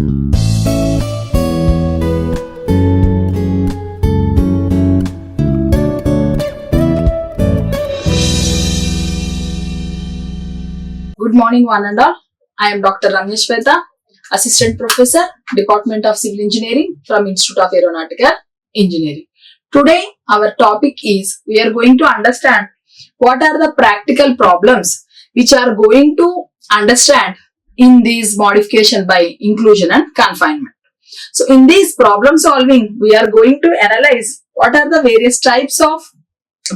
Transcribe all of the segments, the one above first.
Good morning, one and all. I am Dr. Ramya Swetha, Assistant Professor, Department of Civil Engineering from Institute of Aeronautical Engineering. Today, our topic is we are going to understand what are the practical problems which are going to understand in these modification by inclusion and confinement. So, in this problem solving, we are going to analyze what are the various types of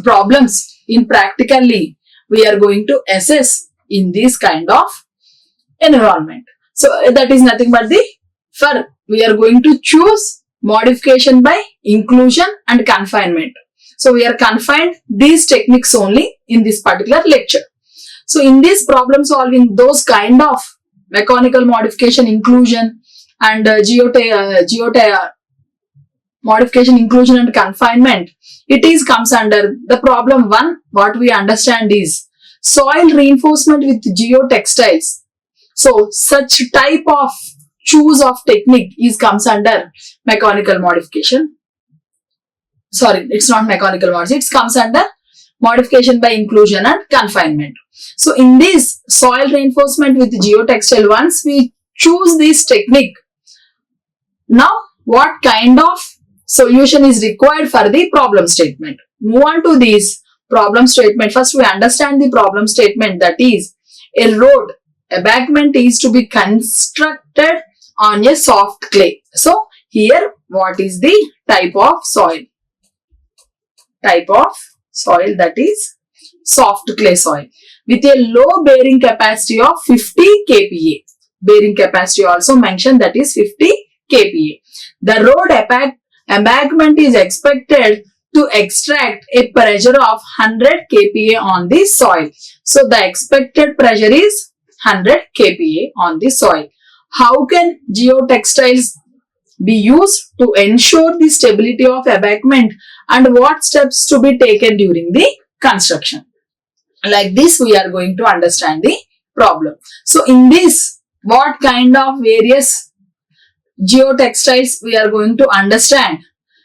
problems in practically we are going to assess in this kind of environment. So that is nothing but we are going to choose modification by inclusion and confinement. So we are confined these techniques only in this particular lecture. So in this problem solving, those kind of mechanical modification, inclusion and modification, inclusion and confinement, comes under the problem 1. What we understand is soil reinforcement with geotextiles. So such type of choose of technique comes under mechanical modification. Sorry, it's not mechanical modification. It comes under modification by inclusion and confinement. So in this soil reinforcement with geotextile, once we choose this technique, now what kind of solution is required for the problem statement? Move on to this problem statement. First, we understand the problem statement, that is a road embankment is to be constructed on a soft clay. So here what is the type of soil? Type of soil, that is soft clay soil with a low bearing capacity of 50 kPa. Bearing capacity also mentioned, that is 50 kPa. The road embankment is expected to extract a pressure of 100 kPa on the soil. So the expected pressure is 100 kPa on the soil. How can geotextiles be used to ensure the stability of embankment, and what steps to be taken during the construction? Like this, we are going to understand the problem. So in this, what kind of various geotextiles we are going to understand?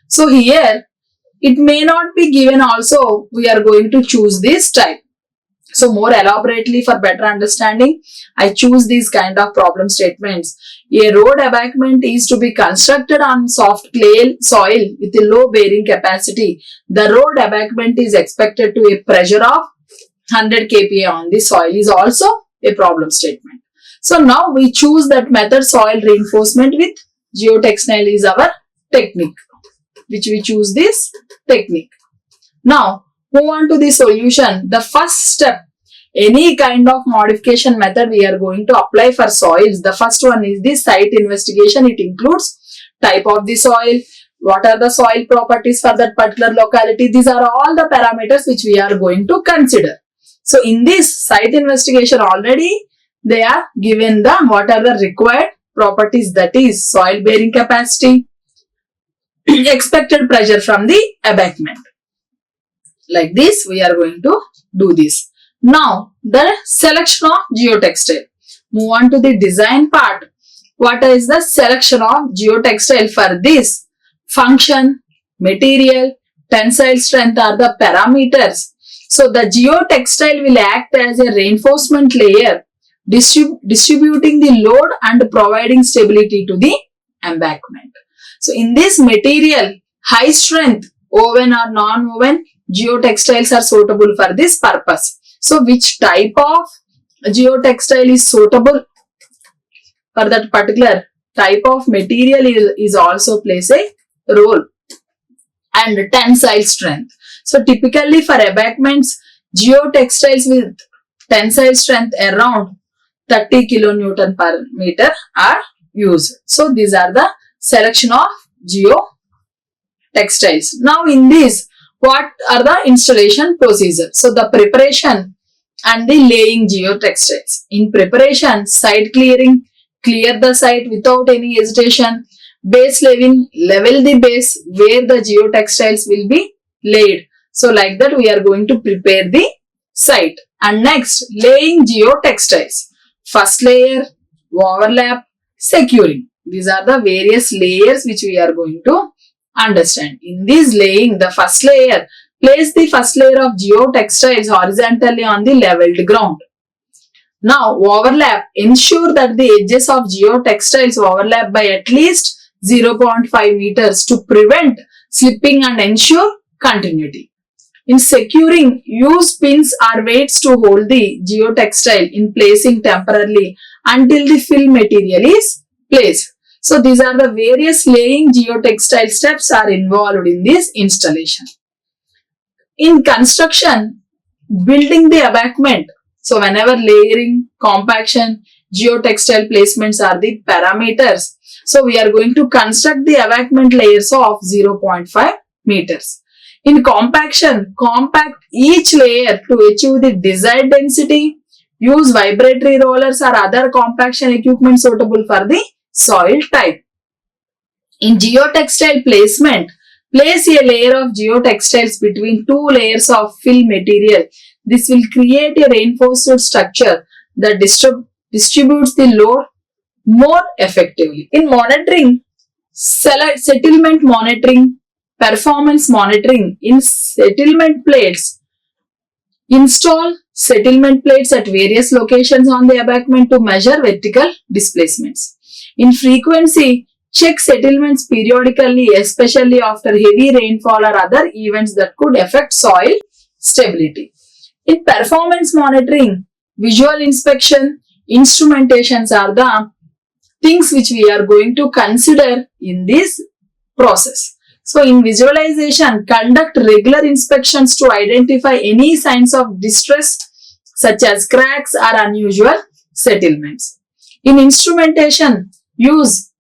So here, it may not be given also, we are going to choose this type. So more elaborately, for better understanding, I choose these kind of problem statements. A road embankment is to be constructed on soft clay soil with a low bearing capacity. The road embankment is expected to a pressure of 100 kPa on the soil is also a problem statement. So now we choose that method, soil reinforcement with geotextile is our technique, which we choose this technique. Now move on to the solution. The first step, any kind of modification method we are going to apply for soils. The first one is the site investigation. It includes type of the soil, what are the soil properties for that particular locality. These are all the parameters which we are going to consider. So in this site investigation, already they are given the what are the required properties, that is soil bearing capacity, expected pressure from the embankment. Like this, we are going to do this. Now, the selection of geotextile. Move on to the design part. What is the selection of geotextile for this? Function, material, tensile strength are the parameters. So, the geotextile will act as a reinforcement layer, distributing the load and providing stability to the embankment. So, in this material, high strength, woven or non-woven, geotextiles are suitable for this purpose. So, which type of geotextile is suitable for that particular type of material is also plays a role. And tensile strength. So, typically for embankments, geotextiles with tensile strength around 30 kilonewton per meter are used. So, these are the selection of geotextiles. Now, in this, what are the installation procedures? So, the preparation and the laying geotextiles. In preparation, site clearing, clear the site without any hesitation. Base leveling, level the base where the geotextiles will be laid. So, like that we are going to prepare the site. And next, laying geotextiles. First layer, overlap, securing. These are the various layers which we are going to understand. In this laying, the first layer, place the first layer of geotextiles horizontally on the leveled ground. Now, overlap. Ensure that the edges of geotextiles overlap by at least 0.5 meters to prevent slipping and ensure continuity. In securing, use pins or weights to hold the geotextile in placing temporarily until the fill material is placed. So, these are the various laying geotextile steps are involved in this installation. In construction, building the abutment. So, whenever layering, compaction, geotextile placements are the parameters. So, we are going to construct the abutment layers of 0.5 meters. In compaction, compact each layer to achieve the desired density. Use vibratory rollers or other compaction equipment suitable for the soil type. In geotextile placement, place a layer of geotextiles between two layers of fill material. This will create a reinforced structure that distributes the load more effectively. In monitoring, settlement monitoring, performance monitoring. In settlement plates, install settlement plates at various locations on the abutment to measure vertical displacements. In frequency, check settlements periodically, especially after heavy rainfall or other events that could affect soil stability. In performance monitoring, visual inspection, instrumentations are the things which we are going to consider in this process. So, in visualization, conduct regular inspections to identify any signs of distress such as cracks or unusual settlements. In instrumentation, use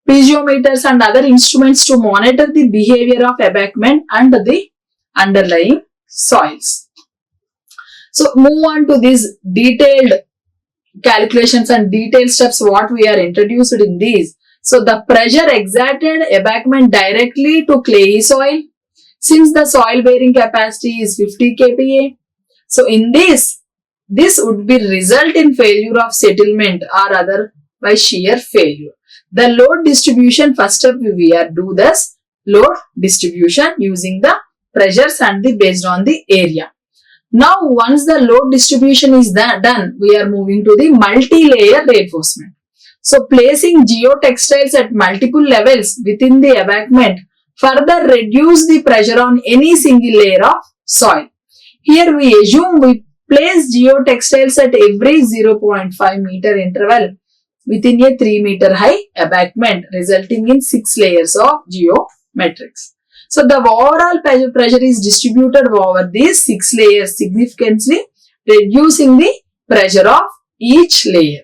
piezometers and other instruments to monitor the behavior of abutment and the underlying soils. So, move on to these detailed calculations and detailed steps what we are introduced in these. So, the pressure exerted abutment directly to clayey soil since the soil bearing capacity is 50 kPa. So, in this would be result in failure of settlement or otherwise shear failure. The load distribution, first step we are do this load distribution using the pressures and the based on the area. Now, once the load distribution is done, we are moving to the multi-layer reinforcement. So, placing geotextiles at multiple levels within the abutment further reduce the pressure on any single layer of soil. Here we assume we place geotextiles at every 0.5 meter interval within a 3 meter high abutment, resulting in 6 layers of geometrics. So, the overall pressure is distributed over these 6 layers, significantly reducing the pressure of each layer.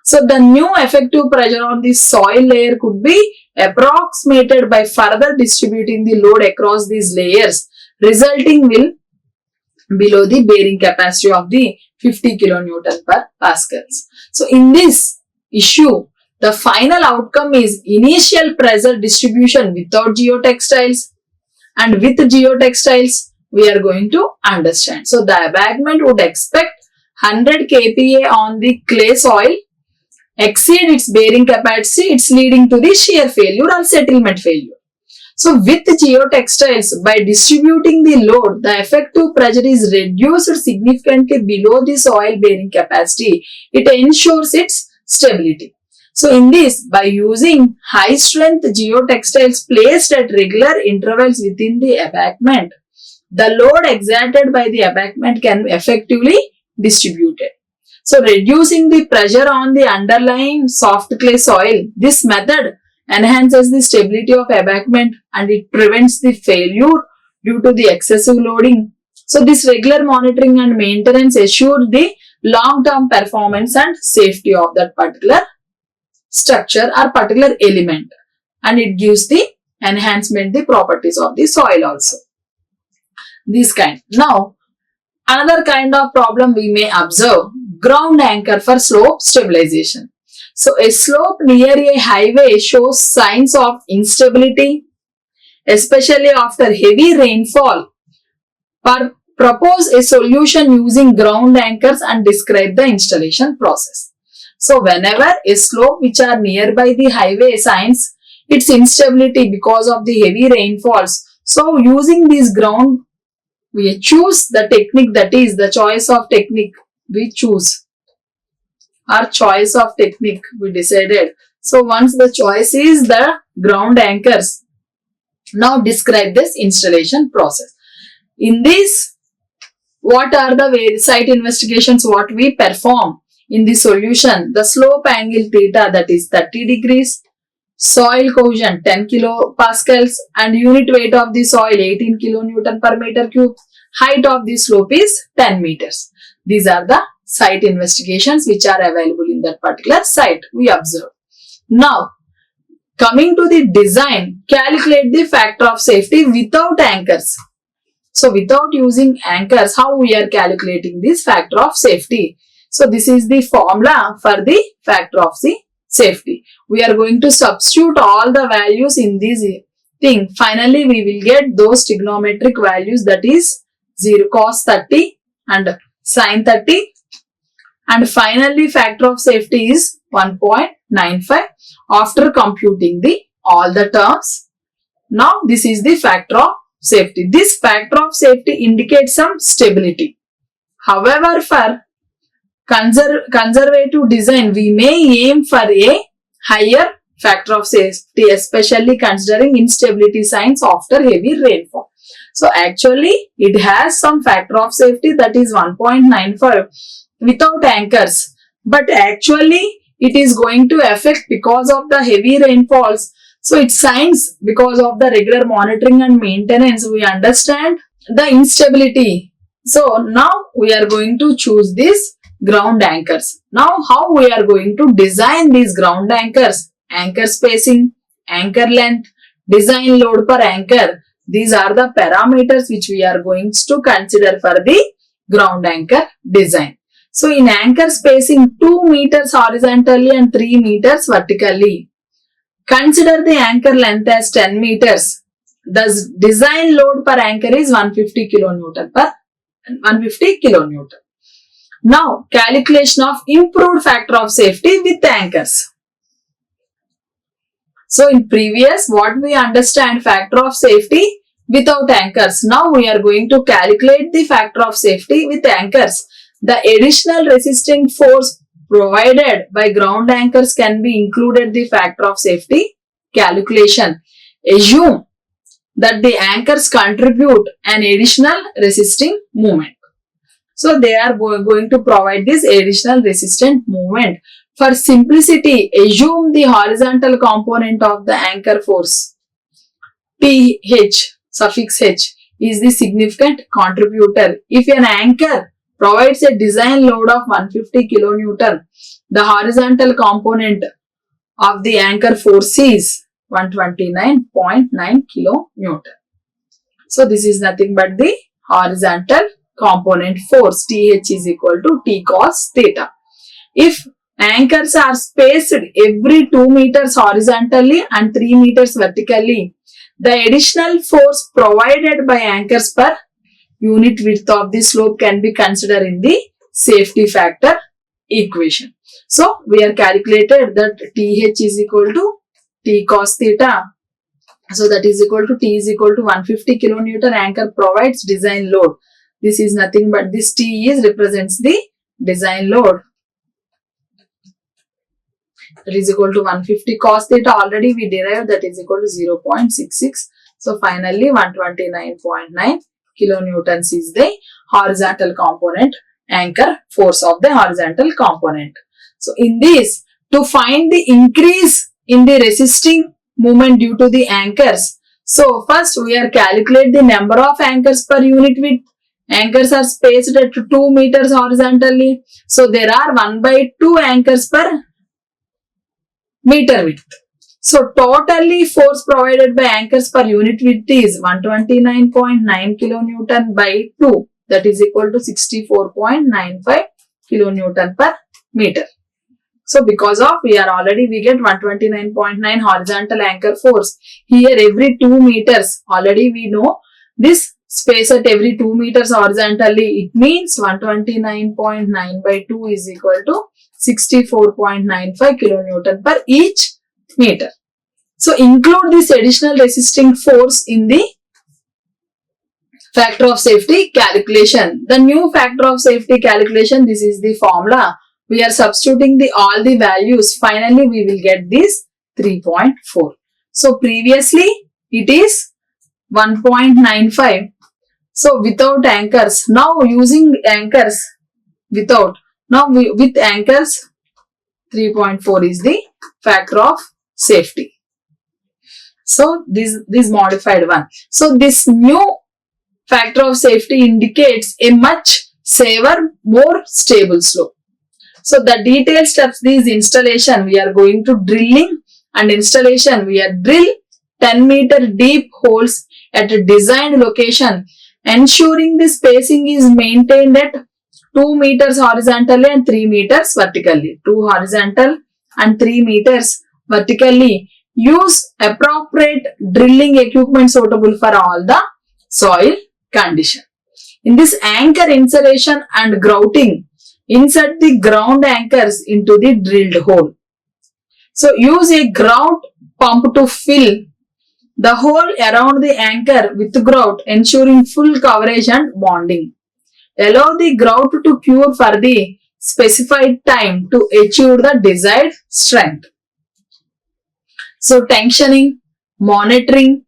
So, the new effective pressure on the soil layer could be approximated by further distributing the load across these layers, resulting will below the bearing capacity of the 50 kilonewton per pascals. So, in this issue, the final outcome is initial pressure distribution without geotextiles, and with geotextiles we are going to understand. So, the abutment would expect 100 kPa on the clay soil, exceed its bearing capacity, it's leading to the shear failure or settlement failure. So, with geotextiles, by distributing the load, the effective pressure is reduced significantly below the soil bearing capacity. It ensures its stability. So, in this, by using high strength geotextiles placed at regular intervals within the abutment, the load exerted by the abutment can be effectively distributed. So, reducing the pressure on the underlying soft clay soil, this method enhances the stability of abutment and it prevents the failure due to the excessive loading. So, this regular monitoring and maintenance assure the long-term performance and safety of that particular structure or particular element, and it gives the enhancement the properties of the soil also. This kind. Now, another kind of problem we may observe, ground anchor for slope stabilization. So, a slope near a highway shows signs of instability, especially after heavy rainfall. Propose a solution using ground anchors and describe the installation process. So whenever a slope which are nearby the highway signs its instability because of the heavy rainfalls. So using this ground, we choose the technique, that is the choice of technique we choose. Our choice of technique we decided. So once the choice is the ground anchors, now describe this installation process. In this, what are the site investigations what we perform in the solution? The slope angle theta, that is 30 degrees, soil cohesion 10 kilopascals, and unit weight of the soil 18 kilonewton per meter cube. Height of the slope is 10 meters. These are the site investigations which are available in that particular site we observe. Now, coming to the design, calculate the factor of safety without anchors. So, without using anchors, how we are calculating this factor of safety? So, this is the formula for the factor of the safety. We are going to substitute all the values in this thing. Finally, we will get those trigonometric values, that is 0 cos 30 and sin 30. And finally, factor of safety is 1.95 after computing all the terms. Now, this is the factor of safety. This factor of safety indicates some stability. However, for conservative design, we may aim for a higher factor of safety, especially considering instability signs after heavy rainfall. So, actually, it has some factor of safety, that is 1.95 without anchors. But actually, it is going to affect because of the heavy rainfalls. So, it signs because of the regular monitoring and maintenance. We understand the instability. So, now we are going to choose this ground anchors. Now, how we are going to design these ground anchors? Anchor spacing, anchor length, design load per anchor. These are the parameters which we are going to consider for the ground anchor design. So, in anchor spacing 2 meters horizontally and 3 meters vertically. Consider the anchor length as 10 meters. The design load per anchor is 150 kilonewton. Now, calculation of improved factor of safety with anchors. So, in previous, what we understand factor of safety without anchors. Now, we are going to calculate the factor of safety with anchors. The additional resisting force provided by ground anchors can be included the factor of safety calculation. Assume that the anchors contribute an additional resisting moment. So, they are going to provide this additional resistant moment. For simplicity, assume the horizontal component of the anchor force, TH, suffix H, is the significant contributor. If an anchor provides a design load of 150 kilonewton, the horizontal component of the anchor force is 129.9 kilonewton. So, this is nothing but the horizontal component force, TH is equal to T cos theta. If anchors are spaced every 2 meters horizontally and 3 meters vertically, the additional force provided by anchors per unit width of the slope can be considered in the safety factor equation. So, we are calculated that TH is equal to T cos theta. So, that is equal to T is equal to 150 kilonewton anchor provides design load. This is nothing but this T is represents the design load. That is equal to 150 cos theta. Already we derived, that is equal to 0.66. So, finally 129.9 kilonewtons is the horizontal component anchor force of the horizontal component. So, in this, to find the increase in the resisting moment due to the anchors. So, first we are calculate the number of anchors per unit width. Anchors are spaced at 2 meters horizontally. So, there are 1/2 anchors per meter width. So, totally force provided by anchors per unit width is 129.9 kilonewton by 2. That is equal to 64.95 kilonewton per meter. So, because of we get 129.9 horizontal anchor force. Here every 2 meters, already we know this space at every 2 meters horizontally. It means 129.9 by 2 is equal to 64.95 kilonewton per each meter. So include this additional resisting force in the factor of safety calculation. The new factor of safety calculation, this is the formula. We are substituting all the values. Finally, we will get this 3.4. So previously it is 1.95. So without anchors. Now using anchors without. Now with anchors 3.4 is the factor of safety. So this modified one. So this new factor of safety indicates a much safer, more stable slope. So the detailed steps, these installation, we are going to drilling and installation. We are drill 10 meter deep holes at a designed location, ensuring the spacing is maintained at 2 meters horizontally and 3 meters vertically. 2 horizontal and 3 meters vertically. Use appropriate drilling equipment suitable for all the soil condition. In this anchor insertion and grouting, insert the ground anchors into the drilled hole. So use a grout pump to fill the hole around the anchor with grout, ensuring full coverage and bonding. Allow the grout to cure for the specified time to achieve the desired strength. So tensioning, monitoring,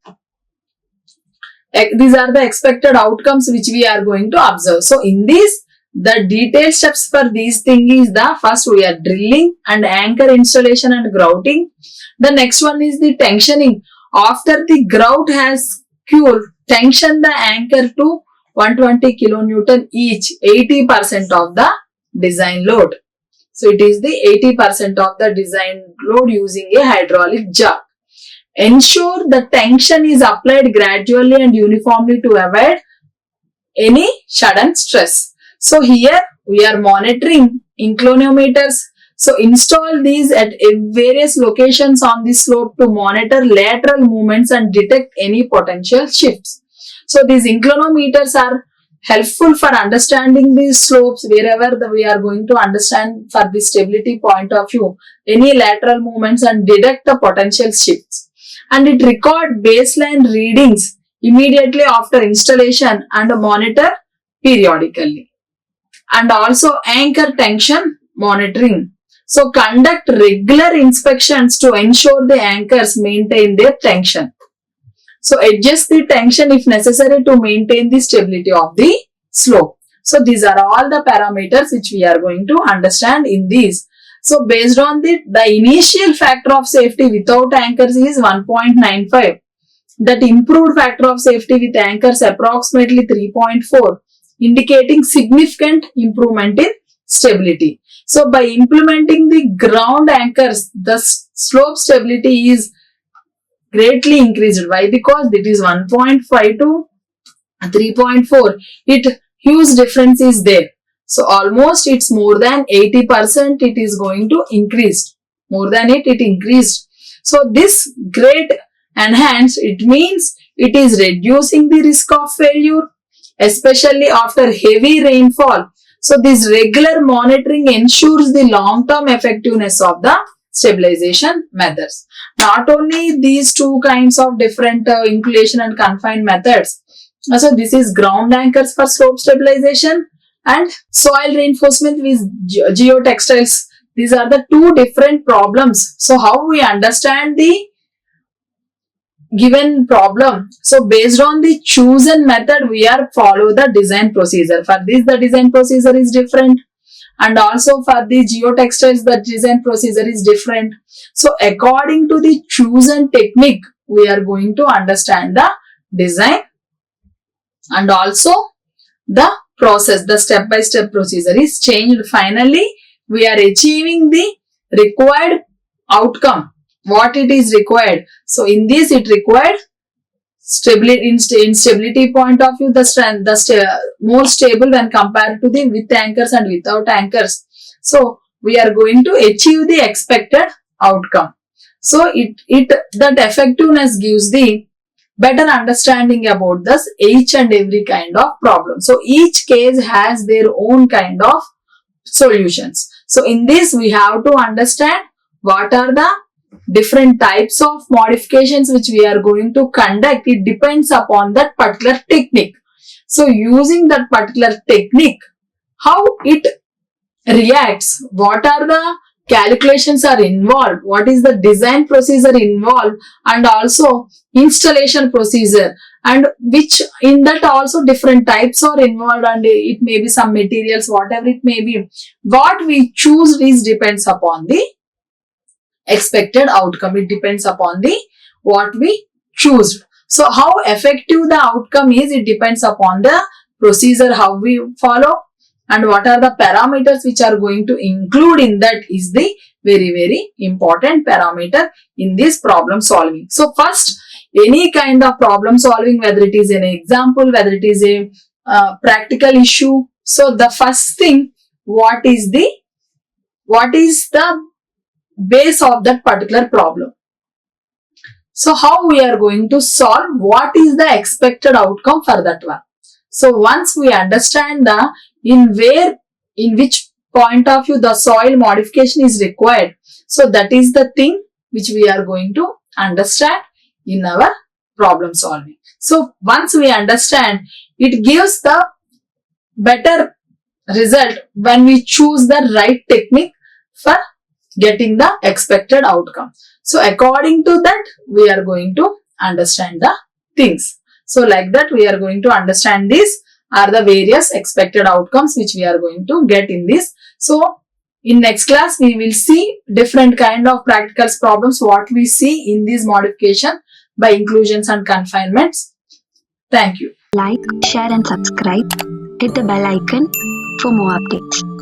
these are the expected outcomes which we are going to observe. So in this, the detailed steps for these things is the first we are drilling and anchor installation and grouting. The next one is the tensioning. After the grout has cured, tension the anchor to 120 kilonewton each, 80% of the design load. So it is the 80% of the design load using a hydraulic jack. Ensure the tension is applied gradually and uniformly to avoid any sudden stress. So here we are monitoring inclinometers. So install these at various locations on the slope to monitor lateral movements and detect any potential shifts. So these inclinometers are helpful for understanding these slopes wherever we are going to understand for the stability point of view any lateral movements and detect the potential shifts. And it record baseline readings immediately after installation and monitor periodically. And also anchor tension monitoring. So conduct regular inspections to ensure the anchors maintain their tension. So adjust the tension if necessary to maintain the stability of the slope. So these are all the parameters which we are going to understand in these. So based on the initial factor of safety without anchors is 1.95. That improved factor of safety with anchors approximately 3.4, indicating significant improvement in stability. So by implementing the ground anchors, the slope stability is greatly increased. Why? Because it is 1.5 to 3.4. Huge difference is there. So almost it's more than 80% it is going to increase. More than it increased. So this great enhanced, it means it is reducing the risk of failure, especially after heavy rainfall. So this regular monitoring ensures the long-term effectiveness of the stabilization methods. Not only these two kinds of different inclination and confined methods. So this is ground anchors for slope stabilization and soil reinforcement with geotextiles. These are the two different problems. So how we understand the given problem? So based on the chosen method, we are follow the design procedure. For this, the design procedure is different. And also for the geotextiles, the design procedure is different. So according to the chosen technique, we are going to understand the design and also the process. The step-by-step procedure is changed. Finally, we are achieving the required outcome. What it is required. So in this, it required stability. In stability point of view, more stable when compared to the with anchors and without anchors. So we are going to achieve the expected outcome. So that effectiveness gives the better understanding about this each and every kind of problem. So each case has their own kind of solutions. So in this, we have to understand what are the different types of modifications which we are going to conduct. It depends upon that particular technique. So using that particular technique, how it reacts, what are the calculations are involved, what is the design procedure involved, and also installation procedure, and which in that also different types are involved, and it may be some materials, whatever it may be. What we choose is depends upon the expected outcome. It depends upon the what we choose. So how effective the outcome is, it depends upon the procedure how we follow, and what are the parameters which are going to include in that is the very important parameter in this problem solving. So first, any kind of problem solving, whether it is an example, whether it is a practical issue, so the first thing, what is the base of that particular problem. So how we are going to solve, what is the expected outcome for that one. So once we understand the in which point of view the soil modification is required, so that is the thing which we are going to understand in our problem solving. So once we understand, it gives the better result when we choose the right technique for getting the expected outcome. So according to that, we are going to understand the things. So like that, we are going to understand these are the various expected outcomes which we are going to get in this. So in next class, we will see different kind of practical problems, what we see in this modification by inclusions and confinements. Thank you. Like, share and subscribe. Hit the bell icon for more updates.